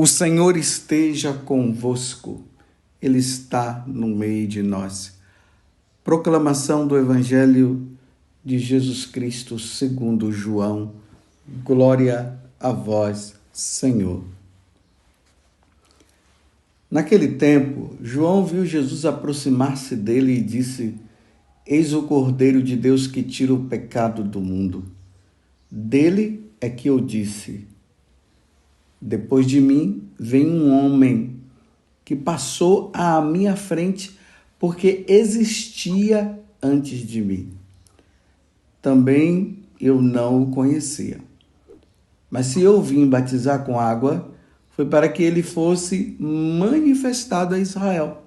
O Senhor esteja convosco, Ele está no meio de nós. Proclamação do Evangelho de Jesus Cristo segundo João. Glória a vós, Senhor. Naquele tempo, João viu Jesus aproximar-se dele e disse: Eis o Cordeiro de Deus que tira o pecado do mundo. Dele é que eu disse: Depois de mim vem um homem que passou à minha frente porque existia antes de mim. Também eu não o conhecia. Mas se eu vim batizar com água, foi para que ele fosse manifestado a Israel.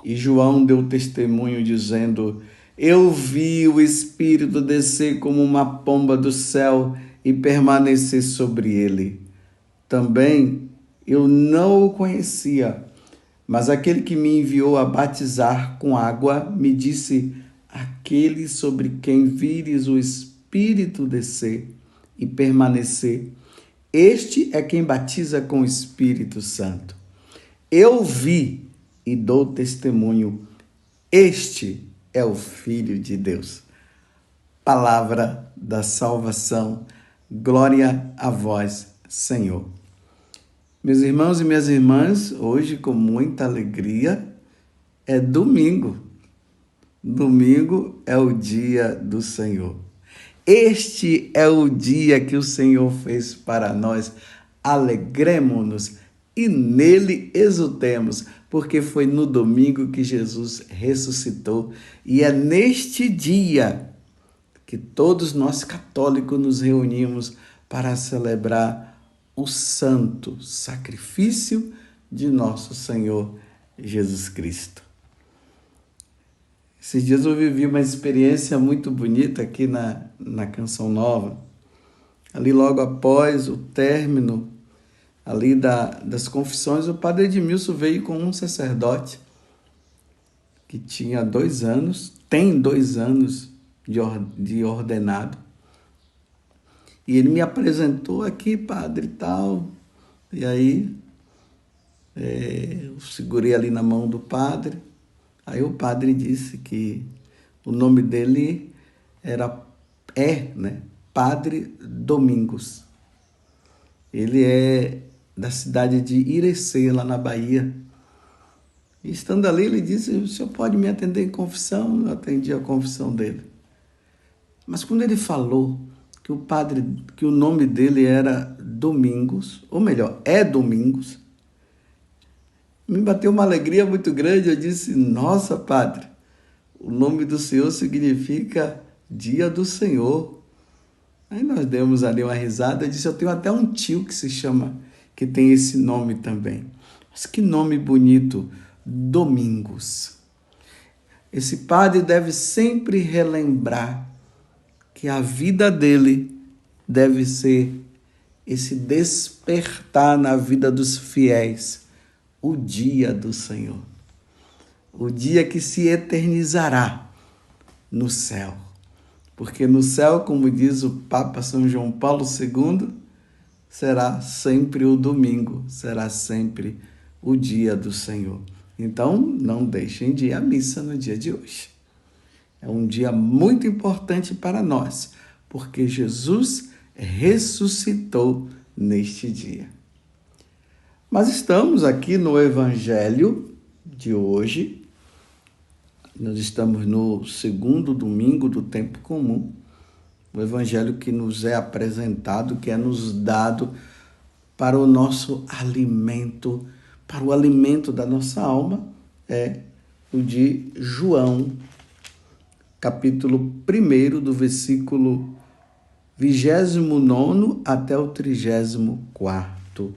E João deu testemunho dizendo: Eu vi o Espírito descer como uma pomba do céu e permanecer sobre ele. Também eu não o conhecia, mas aquele que me enviou a batizar com água me disse: Aquele sobre quem vires o Espírito descer e permanecer, este é quem batiza com o Espírito Santo. Eu vi e dou testemunho, este é o Filho de Deus. Palavra da salvação, glória a vós, Senhor. Meus irmãos e minhas irmãs, hoje com muita alegria, é domingo. Domingo é o dia do Senhor. Este é o dia que o Senhor fez para nós. Alegremo-nos e nele exultemos, porque foi no domingo que Jesus ressuscitou. E é neste dia que todos nós católicos nos reunimos para celebrar o santo sacrifício de nosso Senhor Jesus Cristo. Esses dias eu vivi uma experiência muito bonita aqui na Canção Nova. Ali logo após o término ali das confissões, o padre Edmilson veio com um sacerdote que tinha 2 anos, tem 2 anos de ordenado. E ele me apresentou aqui, padre, e tal. E aí, eu segurei ali na mão do padre. Aí o padre disse que o nome dele Padre Domingos. Ele é da cidade de Irecê, lá na Bahia. E estando ali, ele disse: o senhor pode me atender em confissão? Eu atendi a confissão dele. Mas quando ele falou que o nome dele era Domingos, ou melhor, é Domingos, me bateu uma alegria muito grande. Eu disse: nossa, padre, o nome do Senhor significa Dia do Senhor. Aí nós demos ali uma risada. Eu disse: eu tenho até um tio que tem esse nome também. Mas que nome bonito, Domingos. Esse padre deve sempre relembrar que a vida dele deve ser esse despertar na vida dos fiéis, o dia do Senhor, o dia que se eternizará no céu. Porque no céu, como diz o Papa São João Paulo II, será sempre o domingo, será sempre o dia do Senhor. Então, não deixem de ir à missa no dia de hoje. É um dia muito importante para nós, porque Jesus ressuscitou neste dia. Mas estamos aqui no Evangelho de hoje. Nós estamos no segundo domingo do tempo comum. O Evangelho que nos é apresentado, que é nos dado para o nosso alimento, para o alimento da nossa alma, é o de João, capítulo 1, do versículo 29 até o 34.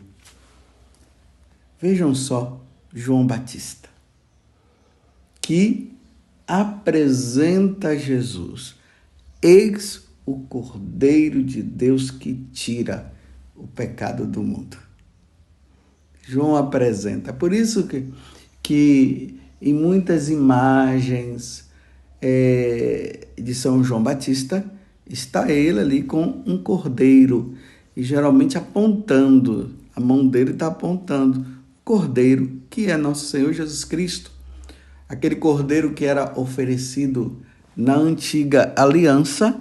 Vejam só, João Batista, que apresenta Jesus. Eis o Cordeiro de Deus que tira o pecado do mundo. João apresenta. Por isso que em muitas imagens de São João Batista, está ele ali com um cordeiro, e geralmente apontando A mão dele está apontando o Cordeiro, que é nosso Senhor Jesus Cristo. Aquele Cordeiro que era oferecido na antiga aliança,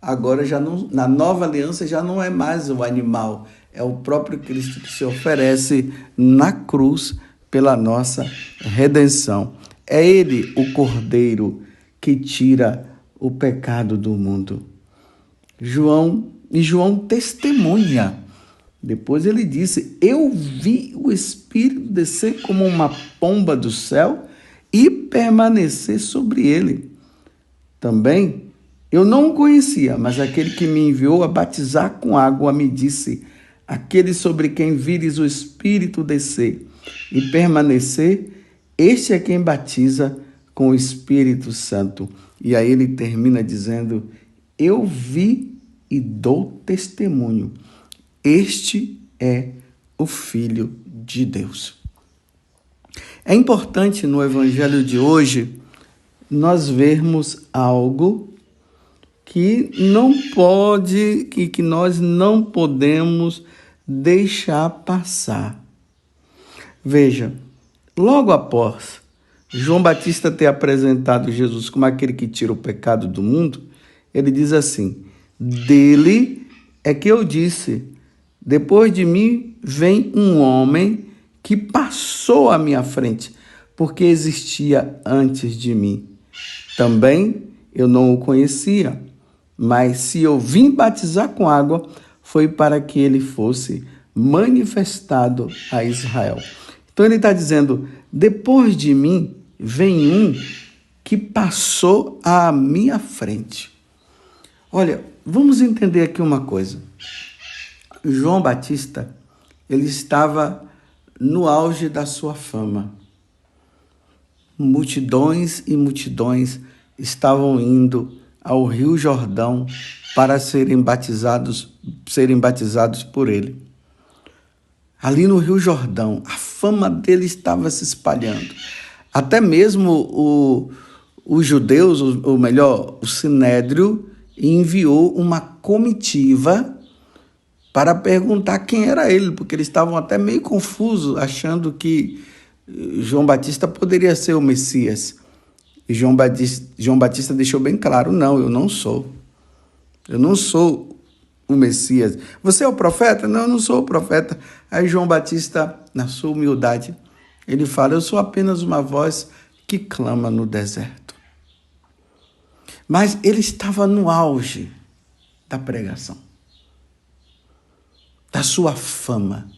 agora já não, na nova aliança já não é mais o animal, é o próprio Cristo que se oferece na cruz pela nossa redenção. É Ele o Cordeiro que tira o pecado do mundo. João testemunha. Depois ele disse: eu vi o Espírito descer como uma pomba do céu e permanecer sobre ele. Também eu não o conhecia, mas aquele que me enviou a batizar com água me disse: aquele sobre quem vires o Espírito descer e permanecer, este é quem batiza com o Espírito Santo. E aí ele termina dizendo: eu vi e dou testemunho. Este é o Filho de Deus. É importante no Evangelho de hoje nós vermos algo que não pode, que nós não podemos deixar passar. Veja, logo após João Batista ter apresentado Jesus como aquele que tira o pecado do mundo, ele diz assim: dele é que eu disse, depois de mim vem um homem que passou à minha frente, porque existia antes de mim. Também eu não o conhecia, mas se eu vim batizar com água, foi para que ele fosse manifestado a Israel. Então ele está dizendo: depois de mim vem um que passou à minha frente. Olha, vamos entender aqui uma coisa. João Batista, ele estava no auge da sua fama. Multidões e multidões estavam indo ao Rio Jordão para serem batizados por ele. Ali no Rio Jordão, a fama dele estava se espalhando. Até mesmo os judeus, ou melhor, o Sinédrio, enviou uma comitiva para perguntar quem era ele, porque eles estavam até meio confusos, achando que João Batista poderia ser o Messias. E João Batista deixou bem claro: não, eu não sou. Eu não sou o Messias. Você é o profeta? Não, eu não sou o profeta. Aí João Batista, na sua humildade, ele fala: eu sou apenas uma voz que clama no deserto. Mas ele estava no auge da pregação, da sua fama.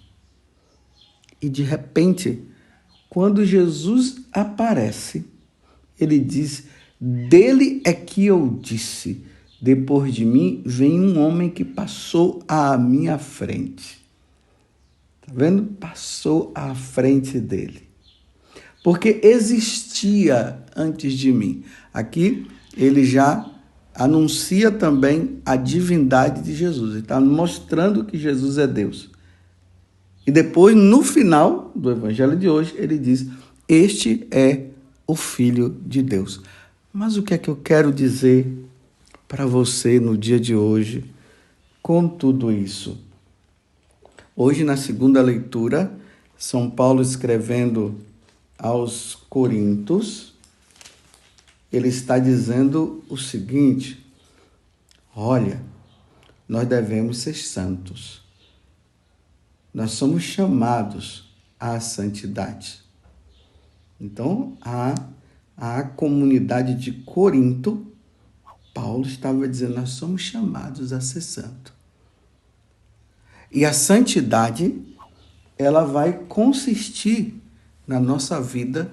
E de repente, quando Jesus aparece, ele diz: dele é que eu disse, depois de mim vem um homem que passou à minha frente. Está vendo? Passou à frente dele. Porque existia antes de mim. Aqui ele já anuncia também a divindade de Jesus. Ele está mostrando que Jesus é Deus. E depois, no final do Evangelho de hoje, ele diz: este é o Filho de Deus. Mas o que é que eu quero dizer para você no dia de hoje com tudo isso? Hoje, na segunda leitura, São Paulo escrevendo aos Coríntios, ele está dizendo o seguinte: olha, nós devemos ser santos. Nós somos chamados à santidade. Então, a comunidade de Corinto, Paulo estava dizendo: nós somos chamados a ser santo. E a santidade, ela vai consistir na nossa vida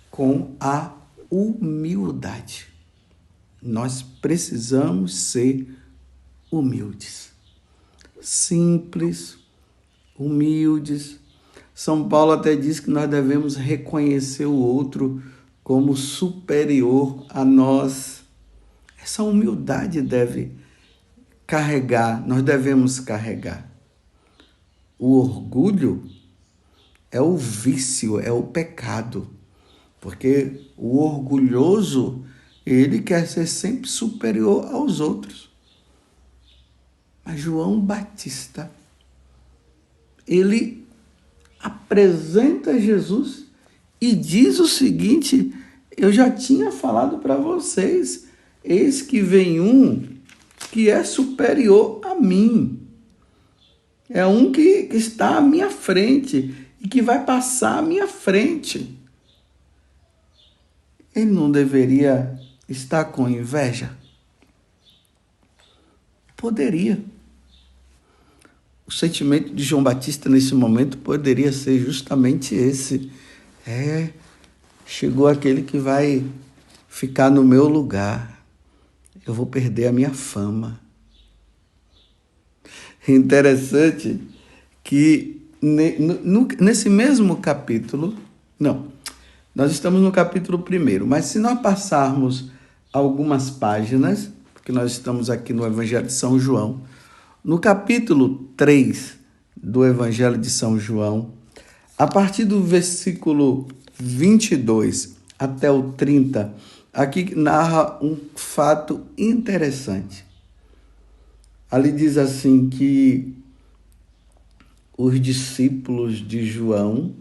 com a humildade. Nós precisamos ser humildes, simples, humildes. São Paulo até diz que nós devemos reconhecer o outro como superior a nós. Essa humildade nós devemos carregar. O orgulho é o vício, é o pecado, porque o orgulhoso, ele quer ser sempre superior aos outros. Mas João Batista, ele apresenta Jesus e diz o seguinte: eu já tinha falado para vocês, eis que vem um que é superior a mim. É um que está à minha frente e que vai passar à minha frente. Ele não deveria estar com inveja? Poderia. O sentimento de João Batista nesse momento poderia ser justamente esse. Chegou aquele que vai ficar no meu lugar. Eu vou perder a minha fama. Interessante que nesse mesmo capítulo, nós estamos no capítulo 1, mas se nós passarmos algumas páginas, porque nós estamos aqui no Evangelho de São João, no capítulo 3 do Evangelho de São João, a partir do versículo 22 até o 30, aqui narra um fato interessante. Ali diz assim que os discípulos de João,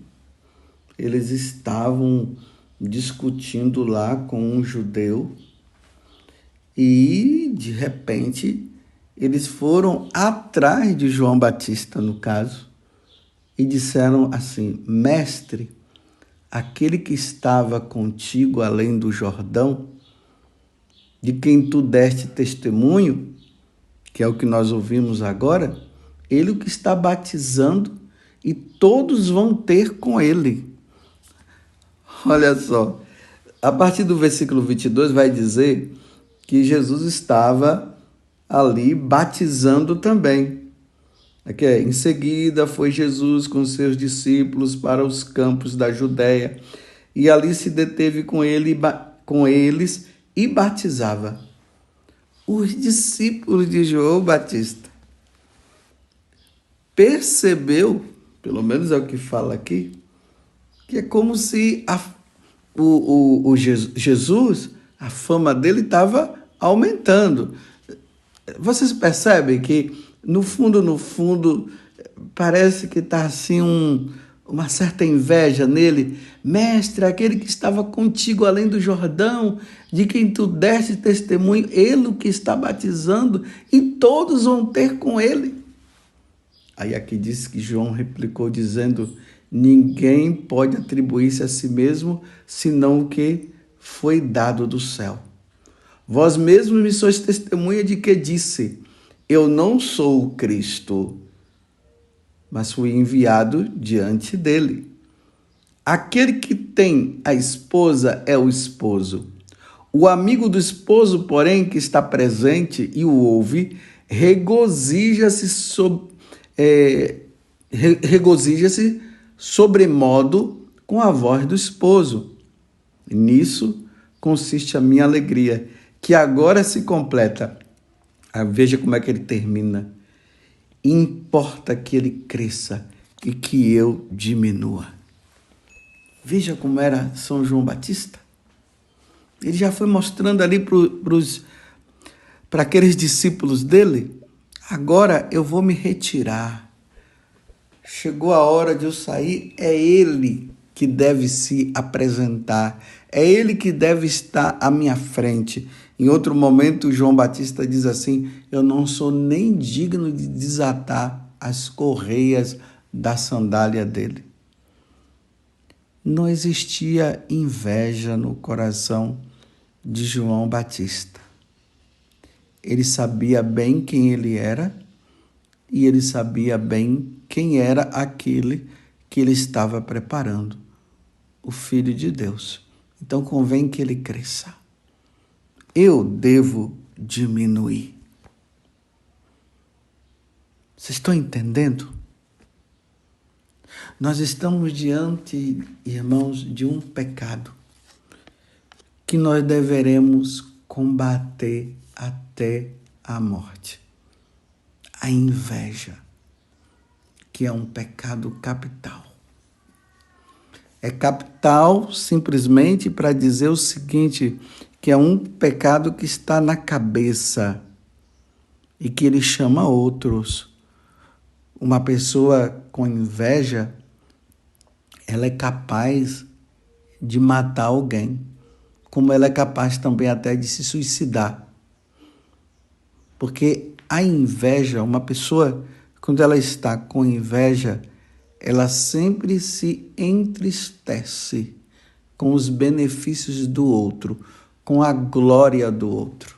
eles estavam discutindo lá com um judeu e, de repente, eles foram atrás de João Batista, no caso, e disseram assim: mestre, aquele que estava contigo além do Jordão, de quem tu deste testemunho, que é o que nós ouvimos agora, ele o que está batizando e todos vão ter com ele. Olha só, a partir do versículo 22 vai dizer que Jesus estava ali batizando também. Aqui em seguida foi Jesus com seus discípulos para os campos da Judéia e ali se deteve com eles e batizava. Os discípulos de João Batista percebeu, pelo menos é o que fala aqui, que é como se Jesus, a fama dele estava aumentando. Vocês percebem que, no fundo, parece que está assim uma certa inveja nele. Mestre, aquele que estava contigo além do Jordão, de quem tu deste testemunho, ele o que está batizando, e todos vão ter com ele. Aí aqui diz que João replicou dizendo: ninguém pode atribuir-se a si mesmo, senão o que foi dado do céu. Vós mesmos me sois testemunha de que disse: eu não sou o Cristo, mas fui enviado diante dele. Aquele que tem a esposa é o esposo. O amigo do esposo, porém, que está presente e o ouve, regozija-se sobremodo com a voz do esposo. Nisso consiste a minha alegria, que agora se completa. Veja como é que ele termina. Importa que ele cresça e que eu diminua. Veja como era São João Batista. Ele já foi mostrando ali para aqueles discípulos dele: agora eu vou me retirar. Chegou a hora de eu sair, é ele que deve se apresentar, é ele que deve estar à minha frente. Em outro momento, João Batista diz assim: eu não sou nem digno de desatar as correias da sandália dele. Não existia inveja no coração de João Batista. Ele sabia bem quem ele era e ele sabia bem quem era aquele que ele estava preparando, o Filho de Deus. Então convém que ele cresça. Eu devo diminuir. Vocês estão entendendo? Nós estamos diante, irmãos, de um pecado que nós deveremos combater até a morte. A inveja, que é um pecado capital. É capital simplesmente para dizer o seguinte, que é um pecado que está na cabeça e que ele chama outros. Uma pessoa com inveja, ela é capaz de matar alguém, como ela é capaz também até de se suicidar. Porque a inveja, uma pessoa, quando ela está com inveja, ela sempre se entristece com os benefícios do outro, com a glória do outro.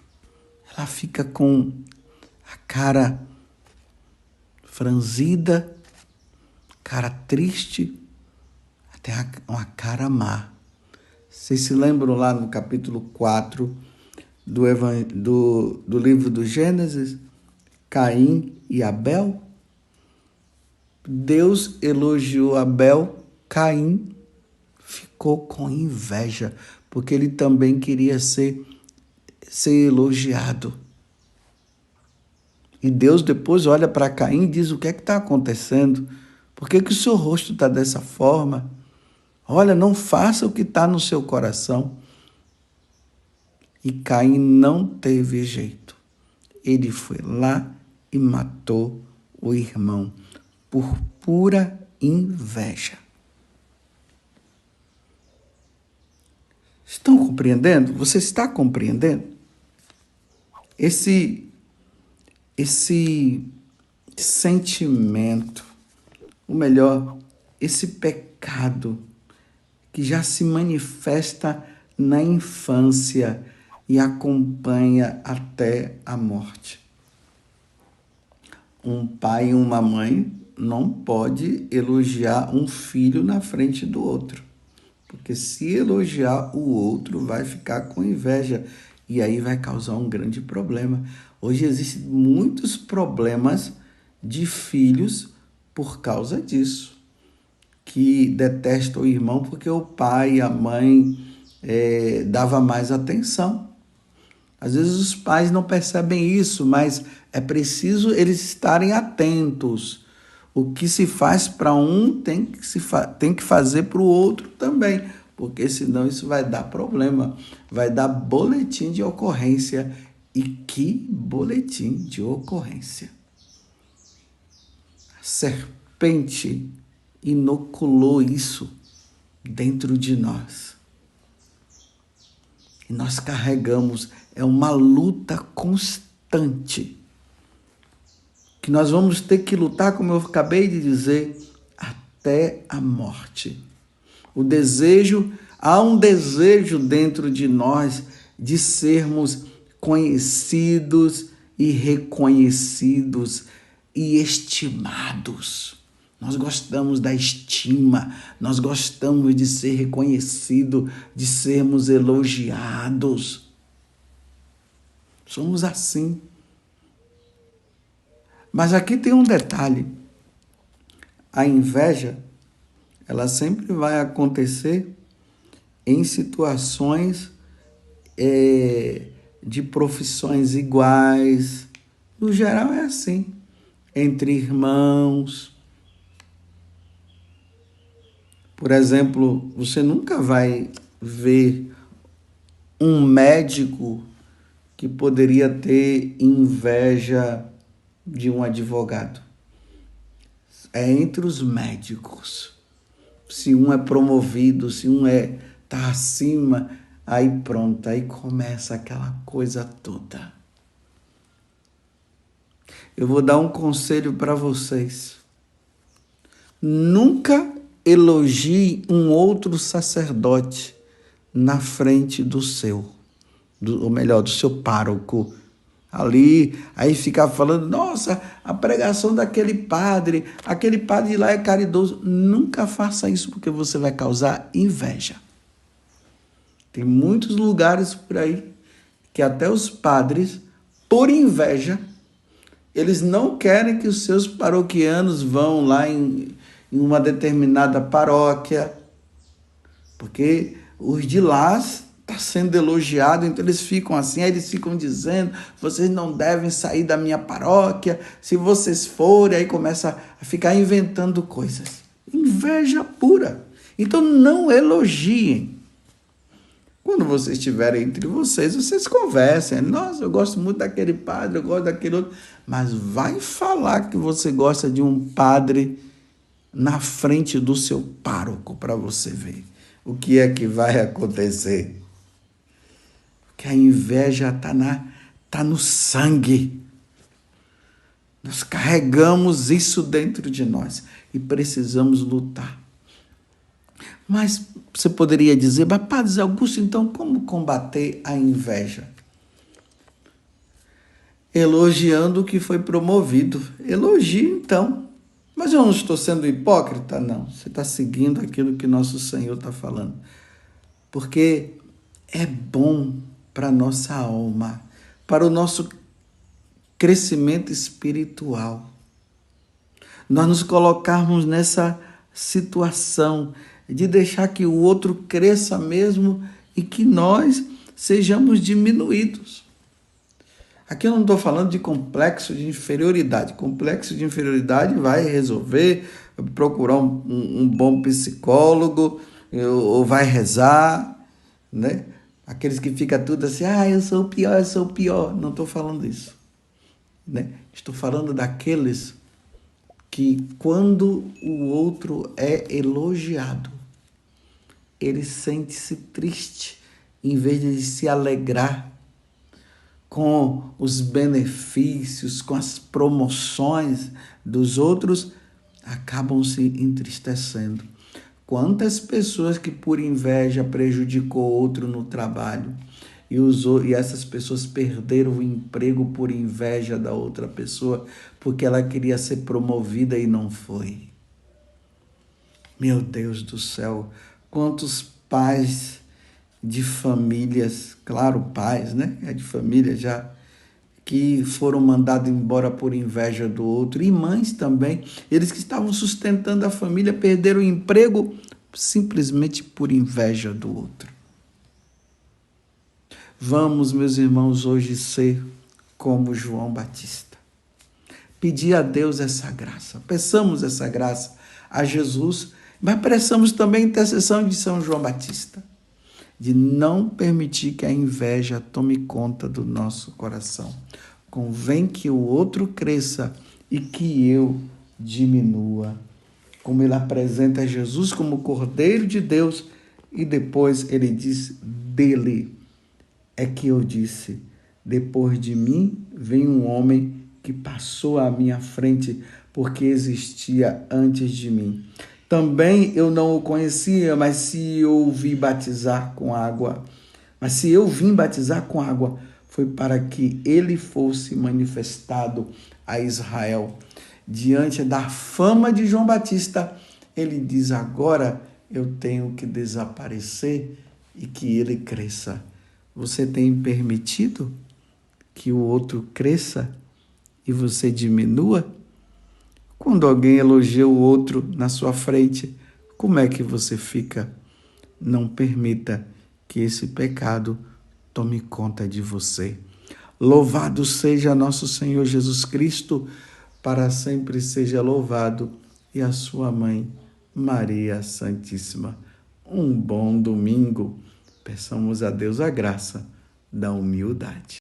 Ela fica com a cara franzida, cara triste, até uma cara má. Vocês se lembram lá no capítulo 4 do livro do Gênesis, Caim e Abel? Deus elogiou Abel, Caim ficou com inveja, porque ele também queria ser elogiado. E Deus depois olha para Caim e diz: o que é que está acontecendo? Por que o seu rosto está dessa forma? Olha, não faça o que está no seu coração. E Caim não teve jeito. Ele foi lá e matou o irmão por pura inveja. Estão compreendendo? Você está compreendendo? Esse sentimento, ou melhor, esse pecado que já se manifesta na infância e acompanha até a morte. Um pai e uma mãe não pode elogiar um filho na frente do outro, porque se elogiar o outro vai ficar com inveja e aí vai causar um grande problema. Hoje existem muitos problemas de filhos por causa disso, que detestam o irmão porque o pai e a mãe dava mais atenção. Às vezes os pais não percebem isso, mas é preciso eles estarem atentos. O que se faz para um tem que fazer para o outro também, porque senão isso vai dar problema, vai dar boletim de ocorrência. E que boletim de ocorrência! A serpente inoculou isso dentro de nós. E nós carregamos, é uma luta constante, que nós vamos ter que lutar, como eu acabei de dizer, até a morte. Há um desejo dentro de nós de sermos conhecidos e reconhecidos e estimados. Nós gostamos da estima, nós gostamos de ser reconhecido, de sermos elogiados. Somos assim. Mas aqui tem um detalhe. A inveja, ela sempre vai acontecer em situações de profissões iguais. No geral é assim. Entre irmãos. Por exemplo, você nunca vai ver um médico que poderia ter inveja de um advogado. É entre os médicos. Se um é promovido, se um está acima, aí pronto, aí começa aquela coisa toda. Eu vou dar um conselho para vocês. Nunca elogie um outro sacerdote na frente do seu, ou melhor, do seu pároco. Ali, aí ficar falando, nossa, a pregação daquele padre, aquele padre lá é caridoso. Nunca faça isso, porque você vai causar inveja. Tem muitos lugares por aí que até os padres, por inveja, eles não querem que os seus paroquianos vão lá em uma determinada paróquia, porque os de lá está sendo elogiado, então eles ficam assim, aí eles ficam dizendo, vocês não devem sair da minha paróquia, se vocês forem, aí começa a ficar inventando coisas. Inveja pura. Então não elogiem. Quando vocês estiverem entre vocês, vocês conversem. Nossa, eu gosto muito daquele padre, eu gosto daquele outro. Mas vai falar que você gosta de um padre na frente do seu pároco para você ver o que é que vai acontecer. Porque a inveja tá no sangue. Nós carregamos isso dentro de nós e precisamos lutar. Mas você poderia dizer, mas Padre Zé Augusto, então como combater a inveja? Elogiando o que foi promovido. Elogie então. Mas eu não estou sendo hipócrita? Não. Você está seguindo aquilo que nosso Senhor está falando. Porque é bom para a nossa alma, para o nosso crescimento espiritual. Nós nos colocarmos nessa situação de deixar que o outro cresça mesmo e que nós sejamos diminuídos. Aqui eu não estou falando de complexo de inferioridade. Complexo de inferioridade vai resolver, procurar um bom psicólogo, ou vai rezar, né? Aqueles que ficam tudo assim, eu sou o pior, eu sou o pior. Não estou falando isso, né? Estou falando daqueles que quando o outro é elogiado, ele sente-se triste, em vez de se alegrar com os benefícios, com as promoções dos outros, acabam se entristecendo. Quantas pessoas que por inveja prejudicou outro no trabalho e essas pessoas perderam o emprego por inveja da outra pessoa, porque ela queria ser promovida e não foi. Meu Deus do céu, quantos pais de famílias, claro, pais, né? É de família já, que foram mandados embora por inveja do outro, e mães também, eles que estavam sustentando a família, perderam o emprego simplesmente por inveja do outro. Vamos, meus irmãos, hoje ser como João Batista. Pedir a Deus essa graça, peçamos essa graça a Jesus, mas peçamos também a intercessão de São João Batista, de não permitir que a inveja tome conta do nosso coração. Convém que o outro cresça e que eu diminua. Como ele apresenta Jesus como Cordeiro de Deus e depois ele diz dele. É que eu disse, depois de mim vem um homem que passou à minha frente porque existia antes de mim. Também eu não o conhecia, mas se eu vim batizar com água, foi para que ele fosse manifestado a Israel. Diante da fama de João Batista, ele diz, agora eu tenho que desaparecer e que ele cresça. Você tem permitido que o outro cresça e você diminua? Quando alguém elogia o outro na sua frente, como é que você fica? Não permita que esse pecado tome conta de você. Louvado seja nosso Senhor Jesus Cristo, para sempre seja louvado, e a sua mãe, Maria Santíssima. Um bom domingo. Peçamos a Deus a graça da humildade.